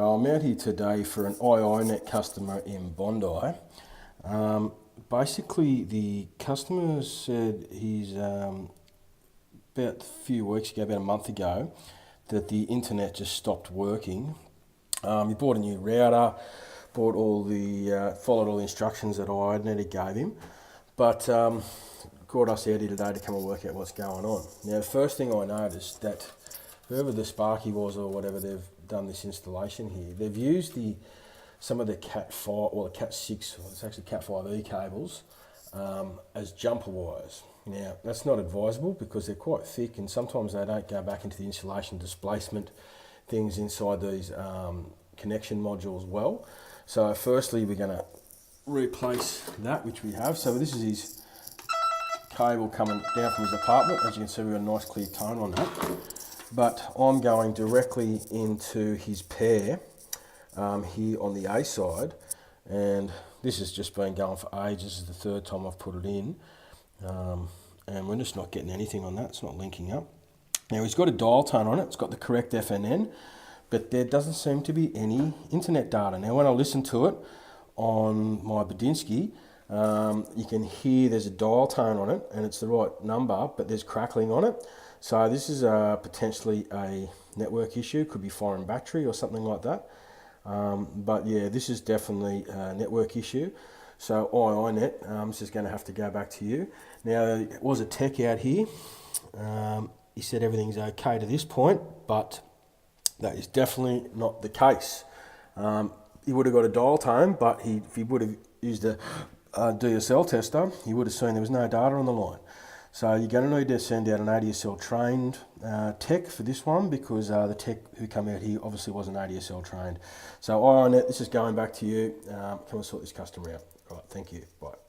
I'm out here today for an iiNet customer in Bondi. Basically, the customer said he's about a few weeks ago, about a month ago, that the internet just stopped working. He bought a new router, bought all the followed all the instructions that iiNet gave him, but called us out here today to come and work out what's going on. Now, the first thing I noticed that whoever the Sparky was or whatever they've done this installation here, they've used some of the Cat5 or the Cat6, or it's actually Cat5e cables as jumper wires. Now, that's not advisable because they're quite thick and sometimes they don't go back into the insulation displacement things inside these connection modules well. So firstly, we're going to replace that, which we have. So this is his cable coming down from his apartment. As you can see, we've got a nice clear tone on that. But I'm going directly into his pair here on the A side, and this has just been going for ages. This is the third time I've put it in, and we're just not getting anything on that. It's not linking up. Now he's got a dial tone on it. It's got the correct FNN, but there doesn't seem to be any internet data. Now when I listen to it on my Badinsky, you can hear there's a dial tone on it and it's the right number, but there's crackling on it. So this is potentially a network issue, could be foreign battery or something like that. But yeah, this is definitely a network issue. So iiNet, this is going to have to go back to you. Now, there was a tech out here. He said everything's okay to this point, but that is definitely not the case. He would have got a dial tone, but if he would have used a DSL tester, he would have seen there was no data on the line. So you're going to need to send out an ADSL trained tech for this one, because the tech who come out here obviously wasn't ADSL trained. So iiNet, this is going back to you. Come and sort this customer out. All right, thank you. Bye.